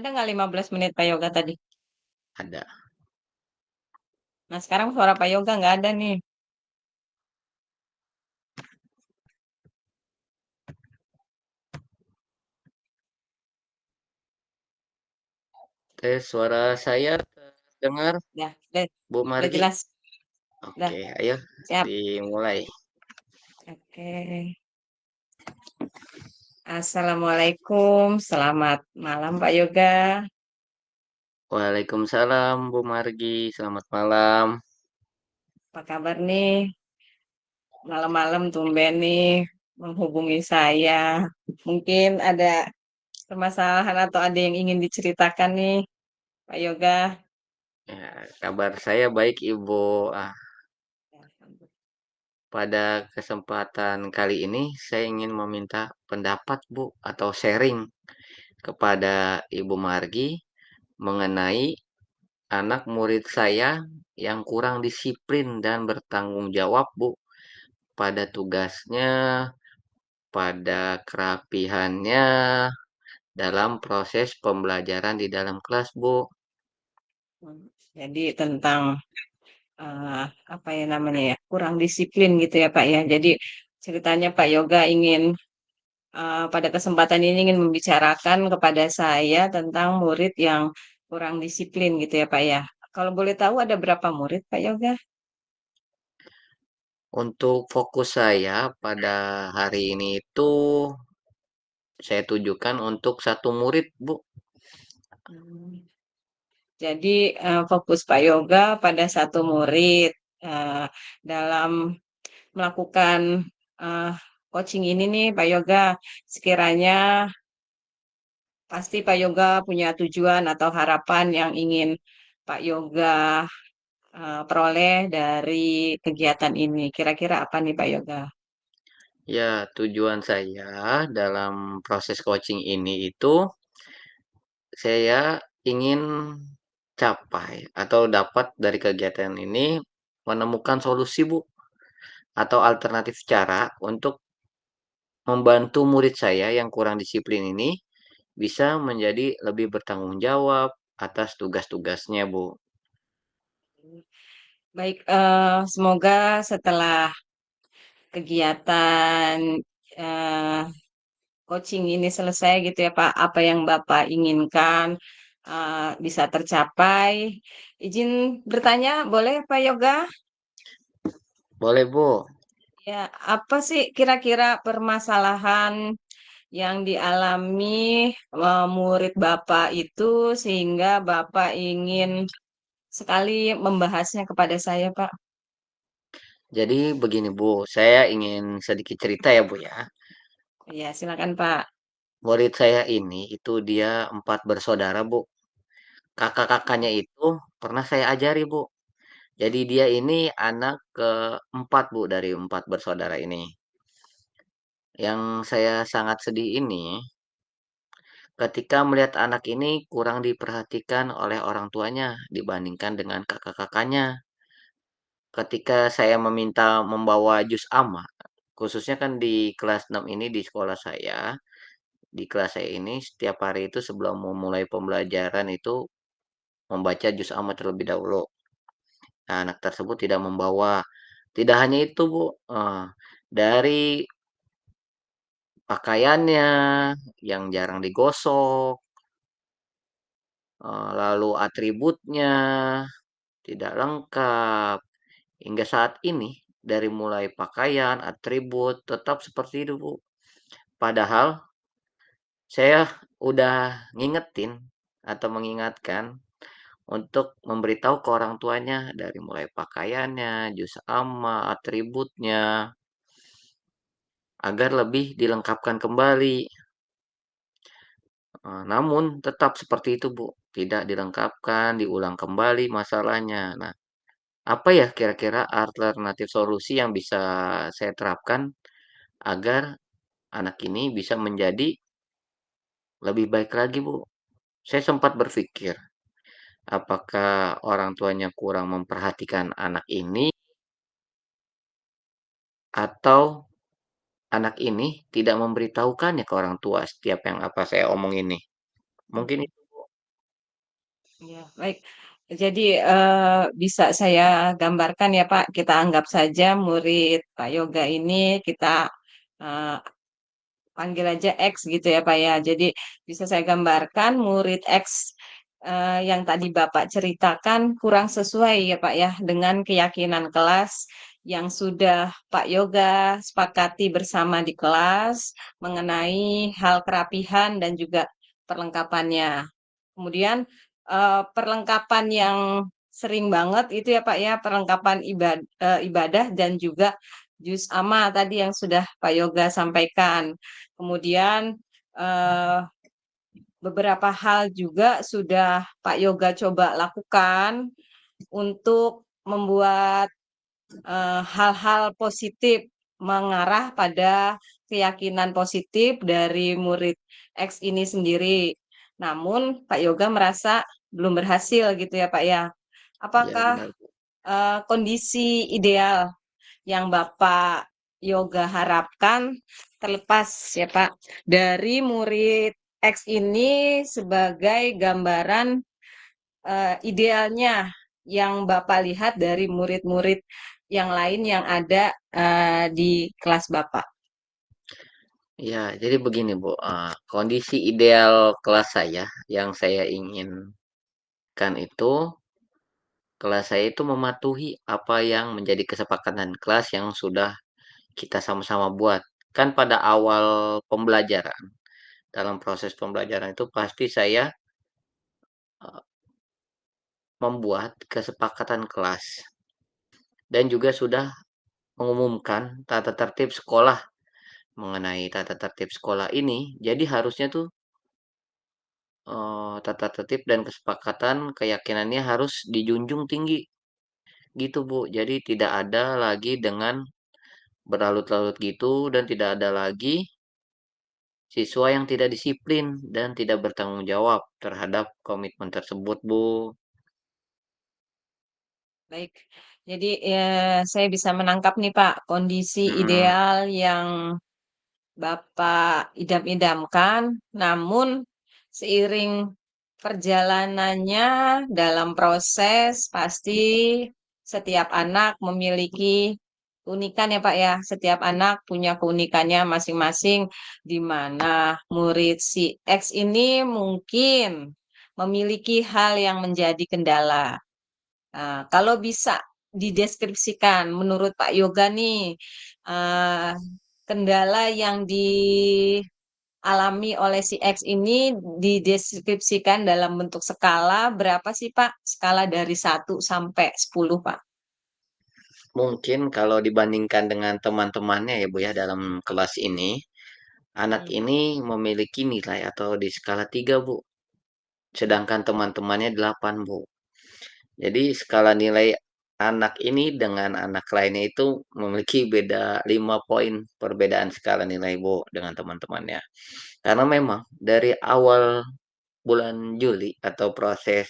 Ada nggak 15 menit Pak Yoga tadi? Ada. Nah sekarang suara Pak Yoga nggak ada nih. Tes suara saya terdengar, Ya, Bu udah Margi? jelas. Udah, Oke, ayo siap. dimulai. Oke. Assalamualaikum. Selamat malam Pak Yoga. Waalaikumsalam, Bu Margi. Selamat malam. Apa kabar nih? Malam-malam tumben nih menghubungi saya. Mungkin ada permasalahan atau ada yang ingin diceritakan nih, Pak Yoga. Ya, kabar saya baik, Ibu. Ah, pada kesempatan kali ini saya ingin meminta pendapat, Bu, atau sharing kepada Ibu Margi mengenai anak murid saya yang kurang disiplin dan bertanggung jawab, Bu, pada tugasnya, pada kerapihannya dalam proses pembelajaran di dalam kelas, Bu. Jadi tentang eh, apa ya namanya ya, kurang disiplin gitu ya Pak ya. Jadi ceritanya Pak Yoga ingin pada kesempatan ini ingin membicarakan kepada saya tentang murid yang kurang disiplin gitu ya Pak ya. Kalau boleh tahu ada berapa murid Pak Yoga? Untuk fokus saya pada hari ini itu saya tujukan untuk satu murid, Bu. Hmm. Jadi fokus Pak Yoga pada satu murid dalam melakukan eh, coaching ini nih Pak Yoga. Sekiranya pasti Pak Yoga punya tujuan atau harapan yang ingin Pak Yoga peroleh dari kegiatan ini. Kira-kira apa nih Pak Yoga? Ya, tujuan saya dalam proses coaching ini itu saya ingin capai atau dapat dari kegiatan ini menemukan solusi, Bu, atau alternatif cara untuk membantu murid saya yang kurang disiplin ini bisa menjadi lebih bertanggung jawab atas tugas-tugasnya, Bu. Baik, semoga setelah kegiatan eh, coaching ini selesai gitu ya Pak, apa yang Bapak inginkan bisa tercapai. Izin bertanya, boleh Pak Yoga? Boleh, Bu. Ya, apa sih kira-kira permasalahan yang dialami murid Bapak itu sehingga Bapak ingin sekali membahasnya kepada saya, Pak? Jadi begini, Bu, saya ingin sedikit cerita ya, Bu, ya. Ya, silakan Pak. Murid saya ini itu dia 4 bersaudara, Bu. Kakak-kakaknya itu pernah saya ajari, Bu. Jadi dia ini anak keempat, Bu, dari 4 bersaudara ini. Yang saya sangat sedih ini ketika melihat anak ini kurang diperhatikan oleh orang tuanya dibandingkan dengan kakak-kakaknya. Ketika saya meminta membawa jus ama, khususnya kan di kelas 6 ini di sekolah saya, di kelas saya ini setiap hari itu sebelum memulai pembelajaran itu membaca juz amma terlebih dahulu. Nah, anak tersebut tidak membawa. Tidak hanya itu, Bu, dari pakaiannya yang jarang digosok, lalu atributnya tidak lengkap. Hingga saat ini dari mulai pakaian, atribut tetap seperti itu, Bu. Padahal saya udah ngingetin atau mengingatkan untuk memberitahu ke orang tuanya dari mulai pakaiannya, jus amma, atributnya, agar lebih dilengkapkan kembali. Namun tetap seperti itu, Bu, tidak dilengkapkan, diulang kembali masalahnya. Nah, apa ya kira-kira alternatif solusi yang bisa saya terapkan agar anak ini bisa menjadi lebih baik lagi, Bu? Saya sempat berpikir, apakah orang tuanya kurang memperhatikan anak ini atau anak ini tidak memberitahukannya ke orang tua setiap yang apa saya omongin nih. Mungkin Oke. itu. Ya, baik. Jadi, bisa saya gambarkan ya, Pak, kita anggap saja murid Pak Yoga ini kita, eee, panggil aja X gitu ya, Pak, ya. Jadi bisa saya gambarkan murid X, yang tadi Bapak ceritakan kurang sesuai ya, Pak, ya, dengan keyakinan kelas yang sudah Pak Yoga sepakati bersama di kelas mengenai hal kerapihan dan juga perlengkapannya. Kemudian, perlengkapan yang sering banget itu ya, Pak, ya, perlengkapan ibadah dan juga juz amma tadi yang sudah Pak Yoga sampaikan. Kemudian, eee, beberapa hal juga sudah Pak Yoga coba lakukan untuk membuat hal-hal positif, mengarah pada keyakinan positif dari murid X ini sendiri. Namun Pak Yoga merasa belum berhasil gitu ya, Pak, ya. Iya Apakah, benar, Bu. kondisi ideal yang Bapak Yoga harapkan terlepas ya, Pak, dari murid X ini sebagai gambaran idealnya yang Bapak lihat dari murid-murid yang lain yang ada, di kelas Bapak? Iya, jadi begini Bu, kondisi ideal kelas saya yang saya inginkan itu, kelas saya itu mematuhi apa yang menjadi kesepakatan kelas yang sudah kita sama-sama buat. Kan pada awal pembelajaran, dalam proses pembelajaran itu pasti saya, eee, membuat kesepakatan kelas dan juga sudah mengumumkan tata tertib sekolah. Mengenai tata tertib sekolah ini, jadi harusnya tuh, tata tertib dan kesepakatan keyakinannya harus dijunjung tinggi, gitu, Bu. Jadi tidak ada lagi dengan berlarut-larut gitu dan tidak ada lagi siswa yang tidak disiplin dan tidak bertanggung jawab terhadap komitmen tersebut, Bu. Baik, jadi, saya bisa menangkap nih, Pak, kondisi Mhm, ideal yang Bapak idam-idamkan, namun seiring perjalanannya dalam proses pasti setiap anak memiliki keunikan ya Pak ya. Setiap anak punya keunikannya masing-masing, di mana murid si X ini mungkin memiliki hal yang menjadi kendala. Kalau bisa dideskripsikan menurut Pak Yoga nih, eee, kendala yang dialami oleh si X ini dideskripsikan dalam bentuk skala berapa sih, Pak? Skala dari 1 sampai 10, Pak? mungkin kalau dibandingkan dengan teman-temannya ya, Bu, ya, dalam kelas ini, anak Mhm, ini memiliki nilai atau di skala 3 Bu, sedangkan teman-temannya 8 Bu. Jadi skala nilai anak ini dengan anak lainnya itu memiliki beda 5 poin perbedaan skala nilai, Bu, dengan teman-temannya. Karena memang dari awal bulan Juli atau proses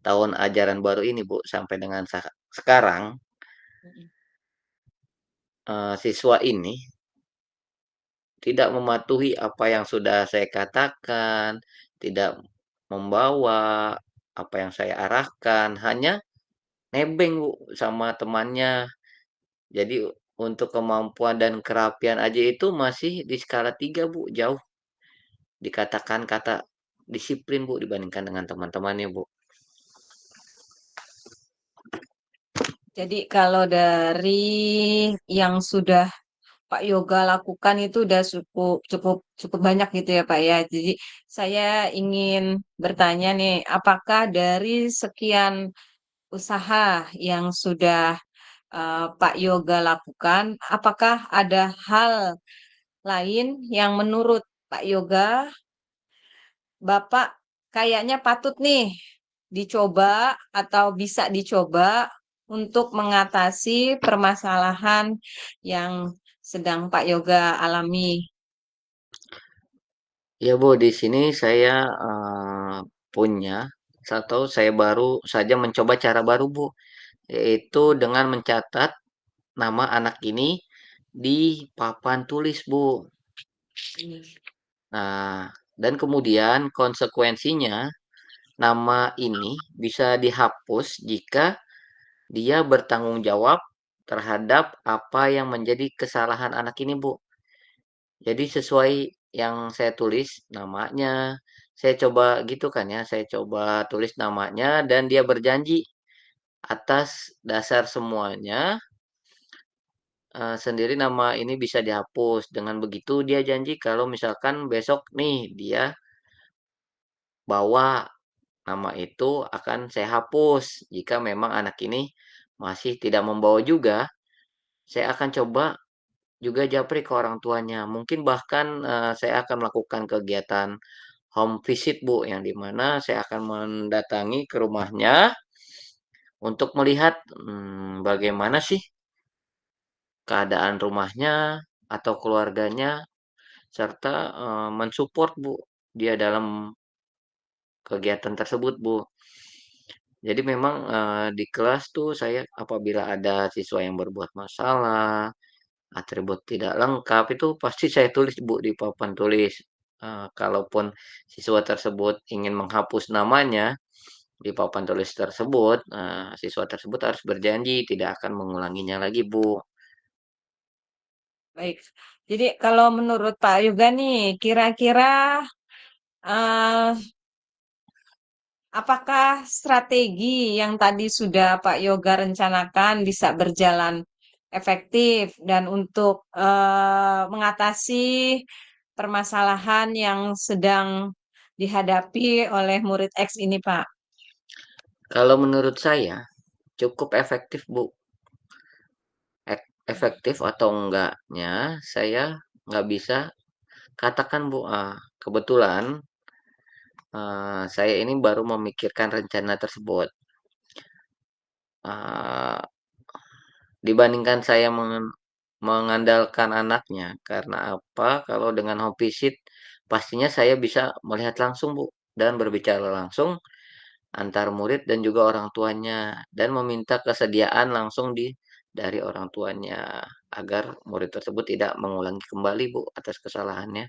tahun ajaran baru ini, Bu, sampai dengan sekarang, mhm. siswa ini tidak mematuhi apa yang sudah saya katakan, tidak membawa apa yang saya arahkan, hanya nebeng, Bu, sama temannya. Jadi untuk kemampuan dan kerapian aja itu masih di skala 3 Bu, jauh dikatakan kata disiplin, Bu, dibandingkan dengan teman-temannya, Bu. Jadi kalau dari yang sudah Pak Yoga lakukan itu udah cukup cukup cukup banyak gitu ya, Pak, ya. Jadi saya ingin bertanya nih, apakah dari sekian usaha yang sudah, Pak Yoga lakukan, apakah ada hal lain yang menurut Pak Yoga, Bapak kayaknya patut nih dicoba atau bisa dicoba untuk mengatasi permasalahan yang sedang Pak Yoga alami? Ya, Bu, di sini saya, punya atau saya baru saja mencoba cara baru, Bu, yaitu dengan mencatat nama anak ini di papan tulis, Bu. Ini. Nah, dan kemudian konsekuensinya nama ini bisa dihapus jika dia bertanggung jawab terhadap apa yang menjadi kesalahan anak ini, Bu. Jadi sesuai yang saya tulis namanya, saya coba gitu kan ya, saya coba tulis namanya dan dia berjanji atas dasar semuanya, sendiri nama ini bisa dihapus. Dengan begitu dia janji kalau misalkan besok nih dia bawa nama itu akan saya hapus. Jika memang anak ini masih tidak membawa juga, saya akan coba juga japri ke orang tuanya. Mungkin bahkan, saya akan melakukan kegiatan home visit, Bu, yang di mana saya akan mendatangi ke rumahnya untuk melihat, bagaimana sih keadaan rumahnya atau keluarganya, serta, men-support, Bu, dia dalam kegiatan tersebut, Bu. Jadi memang, di kelas tuh saya apabila ada siswa yang berbuat masalah, atribut tidak lengkap, itu pasti saya tulis, Bu, di papan tulis. Kalaupun siswa tersebut ingin menghapus namanya di papan tulis tersebut, siswa tersebut harus berjanji tidak akan mengulanginya lagi, Bu. Baik. Jadi kalau menurut Pak Yoga nih, kira-kira eh, apakah strategi yang tadi sudah Pak Yoga rencanakan bisa berjalan efektif dan untuk mengatasi permasalahan yang sedang dihadapi oleh murid X ini, Pak? Kalau menurut saya cukup efektif, Bu. Efektif atau enggaknya saya nggak bisa katakan, Bu. Kebetulan, saya ini baru memikirkan rencana tersebut. Eee, Dibandingkan saya mengandalkan anaknya, karena apa, kalau dengan home visit pastinya saya bisa melihat langsung, Bu, dan berbicara langsung antar murid dan juga orang tuanya, dan meminta kesediaan langsung dari orang tuanya, agar murid tersebut tidak mengulangi kembali, Bu, atas kesalahannya.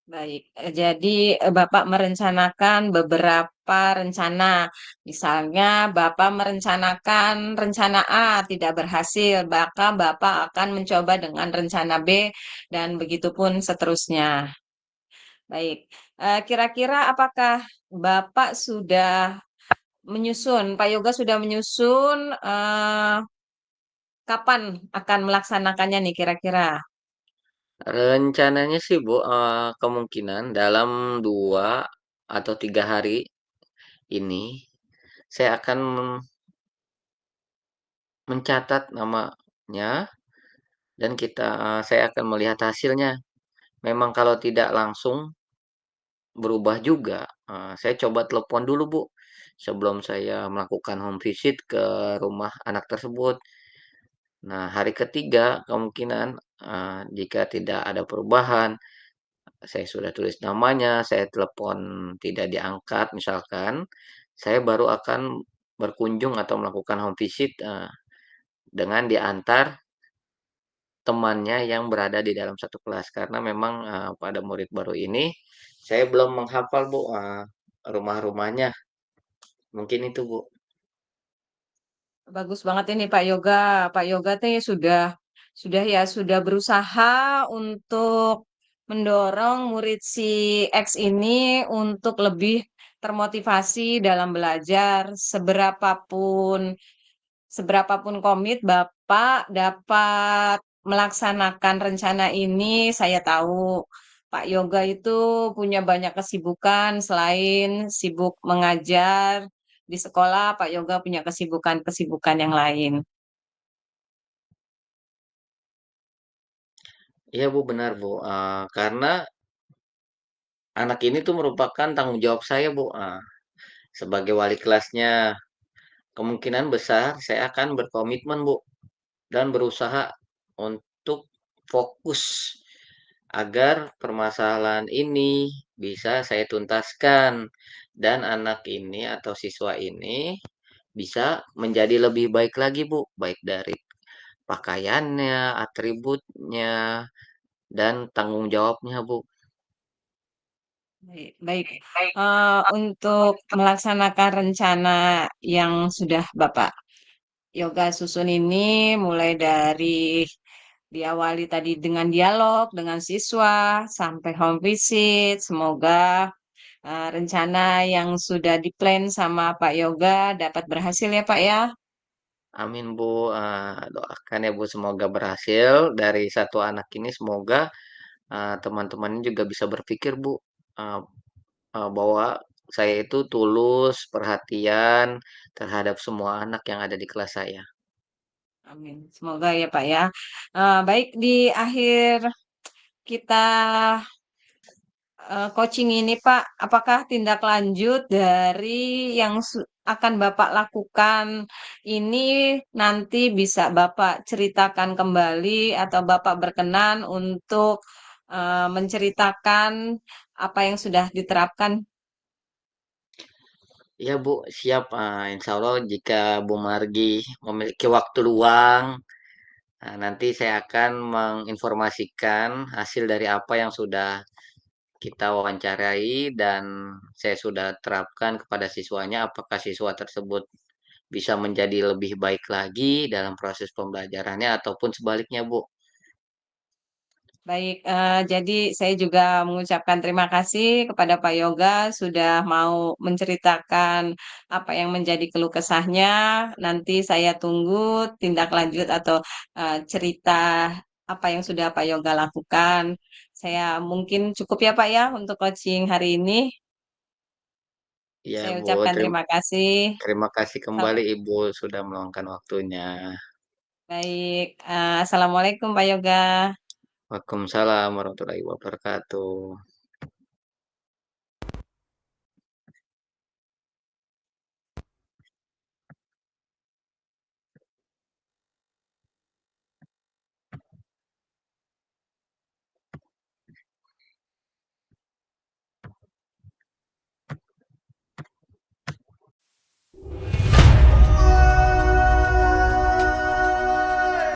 Baik, jadi Bapak merencanakan beberapa rencana. Misalnya Bapak merencanakan rencana A tidak berhasil, maka Bapak akan mencoba dengan rencana B dan begitupun seterusnya. Baik, kira-kira apakah Bapak sudah menyusun, Pak Yoga sudah menyusun kapan akan melaksanakannya nih kira-kira? Rencananya sih, Bu, kemungkinan dalam 2 atau 3 hari ini, saya akan mencatat namanya dan saya akan melihat hasilnya. Memang kalau tidak langsung berubah juga, saya coba telepon dulu, Bu, sebelum saya melakukan home visit ke rumah anak tersebut. Nah, hari ketiga kemungkinan, jika tidak ada perubahan, saya sudah tulis namanya, saya telepon tidak diangkat misalkan, saya baru akan berkunjung atau melakukan home visit, dengan diantar temannya yang berada di dalam satu kelas. Karena memang, pada murid baru ini, saya belum menghafal, Bu, rumah-rumahnya, mungkin itu, Bu. Bagus banget ini Pak Yoga. Pak Yoga teh sudah berusaha untuk mendorong murid si X ini untuk lebih termotivasi dalam belajar. Seberapapun komit Bapak dapat melaksanakan rencana ini, saya tahu Pak Yoga itu punya banyak kesibukan selain sibuk mengajar di sekolah, Pak Yoga punya kesibukan-kesibukan yang lain. Iya, Bu, benar, Bu, karena anak ini tuh merupakan tanggung jawab saya, Bu, sebagai wali kelasnya. Kemungkinan besar saya akan berkomitmen, Bu, dan berusaha untuk fokus agar permasalahan ini bisa saya tuntaskan dan anak ini atau siswa ini bisa menjadi lebih baik lagi, Bu, baik dari pakaiannya, atributnya, dan tanggung jawabnya, Bu. Baik baik, untuk melaksanakan rencana yang sudah Bapak yoga susun ini, mulai dari diawali tadi dengan dialog dengan siswa, sampai home visit, semoga, rencana yang sudah di-plan sama Pak Yoga dapat berhasil ya, Pak, ya. Amin Bu, doakan ya Bu semoga berhasil dari satu anak ini semoga, teman-temannya juga bisa berpikir Bu, eee bahwa saya itu tulus, perhatian terhadap semua anak yang ada di kelas saya. Amin, semoga ya, Pak, ya. Baik di akhir kita coaching ini, Pak, apakah tindak lanjut dari yang akan Bapak lakukan ini nanti bisa Bapak ceritakan kembali atau Bapak berkenan untuk, menceritakan apa yang sudah diterapkan? Iya Bu, siap, insya Allah jika Bu Margi memiliki waktu luang, nanti saya akan menginformasikan hasil dari apa yang sudah kita wawancarai dan saya sudah terapkan kepada siswanya, apakah siswa tersebut bisa menjadi lebih baik lagi dalam proses pembelajarannya ataupun sebaliknya Bu. Baik, jadi saya juga mengucapkan terima kasih kepada Pak Yoga sudah mau menceritakan apa yang menjadi keluh kesahnya. Nanti saya tunggu tindak lanjut atau, cerita apa yang sudah Pak Yoga lakukan. Saya mungkin cukup ya, Pak, ya, untuk coaching hari ini. Ya Saya Bu, ucapkan terima kasih. terima kasih Sa kembali Ibu sudah meluangkan waktunya. baik, assalamualaikum Pak Yoga. Waalaikumsalam warahmatullahi wabarakatuh.